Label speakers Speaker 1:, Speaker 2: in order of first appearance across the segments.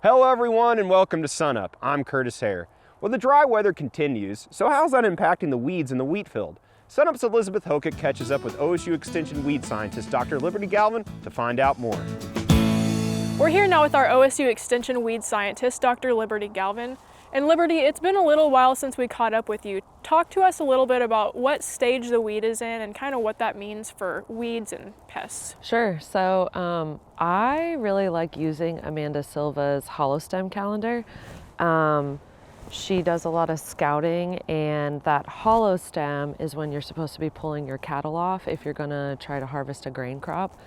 Speaker 1: Hello everyone and welcome to SUNUP. I'm Curtis Hare. Well, the dry weather continues, so how's that impacting the weeds in the wheat field? SUNUP's Elizabeth Hokett catches up with OSU Extension weed scientist Dr. Liberty Galvin to find out more.
Speaker 2: We're here now with our OSU Extension weed scientist, Dr. Liberty Galvin. And Liberty, it's been a little while since we caught up with you. Talk to us a little bit about what stage the weed is in and kind of what that means for weeds and pests.
Speaker 3: Sure. So I really like using Amanda Silva's hollow stem calendar. She does a lot of scouting, and that hollow stem is when you're supposed to be pulling your cattle off if you're going to try to harvest a grain crop.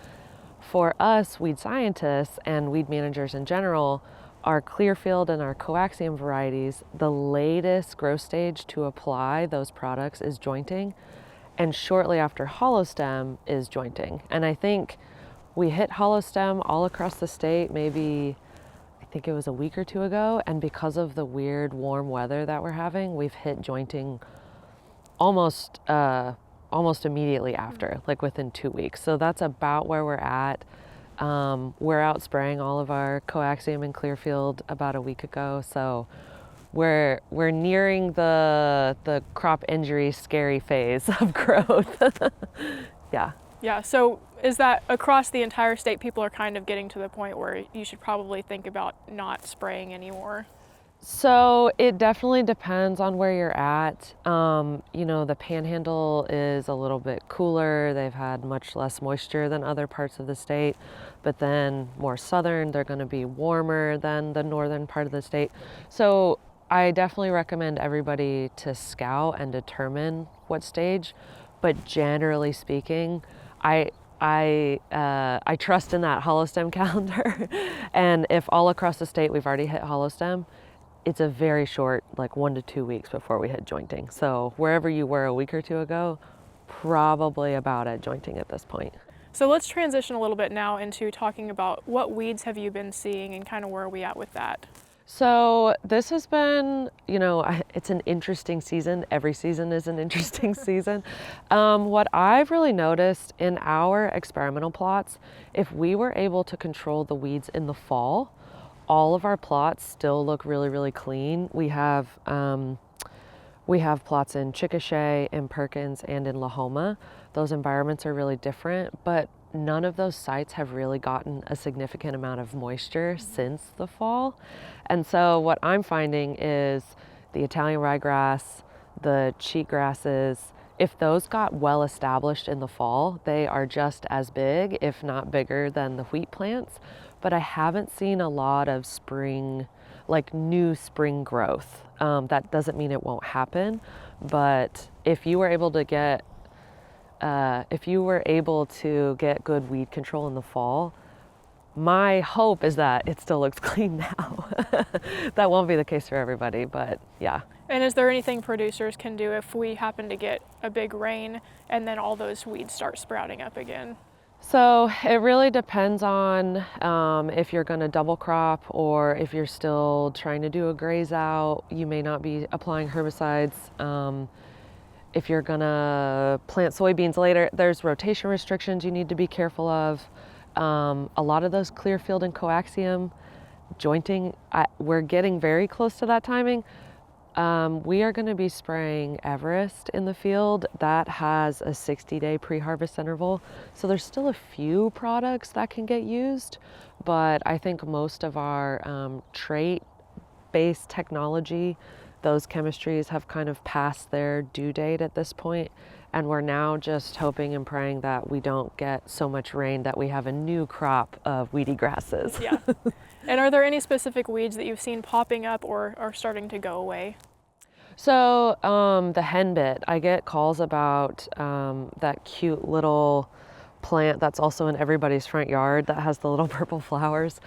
Speaker 3: For us weed scientists and weed managers in general, our Clearfield and our coaxium varieties, the latest growth stage to apply those products is jointing, and shortly after hollow stem is jointing. And I think we hit hollow stem all across the state maybe, I think it was a week or two ago, and because of the weird warm weather that we're having, we've hit jointing almost immediately after, like within 2 weeks. So that's about where we're at. We're out spraying all of our coaxium in Clearfield about a week ago, so we're nearing the crop injury scary phase of growth.
Speaker 2: Yeah, so is that across the entire state people are kind of getting to the point where you should probably think about not spraying anymore?
Speaker 3: So it definitely depends on where you're at. The Panhandle is a little bit cooler. They've had much less moisture than other parts of the state, but then more southern, they're going to be warmer than the northern part of the state. So I definitely recommend everybody to scout and determine what stage, but generally speaking, I trust in that hollow stem calendar. And if all across the state we've already hit hollow stem, it's a very short, like 1 to 2 weeks before we hit jointing. So wherever you were a week or two ago, probably about at jointing at this point.
Speaker 2: So let's transition a little bit now into talking about what weeds have you been seeing and kind of where are we at with that?
Speaker 3: So this has been, it's an interesting season. Every season is an interesting season. What I've really noticed in our experimental plots, if we were able to control the weeds in the fall, all of our plots still look really, really clean. We have plots in Chickasha, in Perkins, and in Lahoma. Those environments are really different, but none of those sites have really gotten a significant amount of moisture since the fall. And so what I'm finding is the Italian ryegrass, the cheatgrasses, if those got well established in the fall, they are just as big, if not bigger, than the wheat plants. But I haven't seen a lot of spring, like new spring growth. That doesn't mean it won't happen, but if you were able to get good weed control in the fall, my hope is that it still looks clean now. That won't be the case for everybody, but yeah.
Speaker 2: And is there anything producers can do if we happen to get a big rain and then all those weeds start sprouting up again?
Speaker 3: So it really depends on if you're going to double crop or if you're still trying to do a graze out. You may not be applying herbicides. If you're going to plant soybeans later, there's rotation restrictions you need to be careful of. A lot of those Clearfield and coaxium jointing, we're getting very close to that timing. We are going to be spraying Everest in the field. That has a 60-day pre-harvest interval. So there's still a few products that can get used, but I think most of our trait-based technology, those chemistries have kind of passed their due date at this point, and we're now just hoping and praying that we don't get so much rain that we have a new crop of weedy grasses.
Speaker 2: Yeah. And are there any specific weeds that you've seen popping up or are starting to go away?
Speaker 3: So the henbit, I get calls about that cute little plant that's also in everybody's front yard that has the little purple flowers.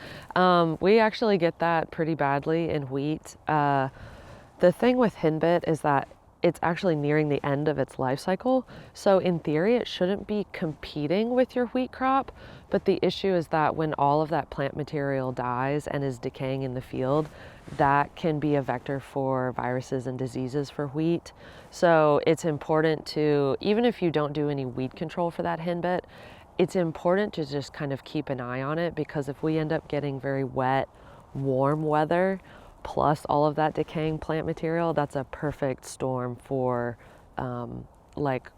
Speaker 3: We actually get that pretty badly in wheat. The thing with henbit is that it's actually nearing the end of its life cycle. So in theory, it shouldn't be competing with your wheat crop. But the issue is that when all of that plant material dies and is decaying in the field, that can be a vector for viruses and diseases for wheat. So it's important to, even if you don't do any weed control for that henbit, it's important to just kind of keep an eye on it, because if we end up getting very wet warm weather plus all of that decaying plant material, that's a perfect storm for like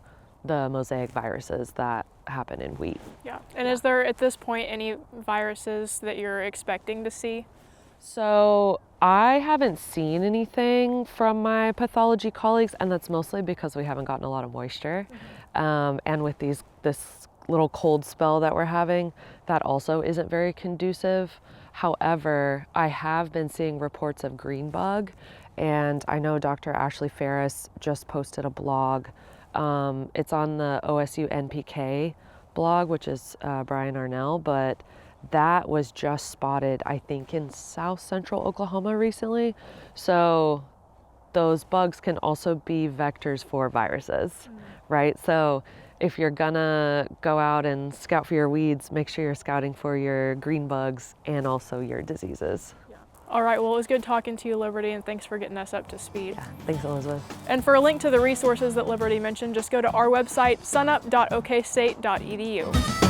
Speaker 3: the mosaic viruses that happen in wheat.
Speaker 2: Yeah. And is there at this point any viruses that you're expecting to see?
Speaker 3: So I haven't seen anything from my pathology colleagues, and that's mostly because we haven't gotten a lot of moisture. And with this little cold spell that we're having, that also isn't very conducive. However, I have been seeing reports of greenbug, and I know Dr. Ashley Ferris just posted a blog. It's on the OSU NPK blog, which is Brian Arnell, but that was just spotted, I think, in south central Oklahoma recently. So those bugs can also be vectors for viruses, right? So if you're gonna go out and scout for your weeds, make sure you're scouting for your green bugs and also your diseases.
Speaker 2: All right, well, it was good talking to you, Liberty, and thanks for getting us up to speed.
Speaker 3: Yeah, thanks, Elizabeth.
Speaker 2: And for a link to the resources that Liberty mentioned, just go to our website, sunup.okstate.edu.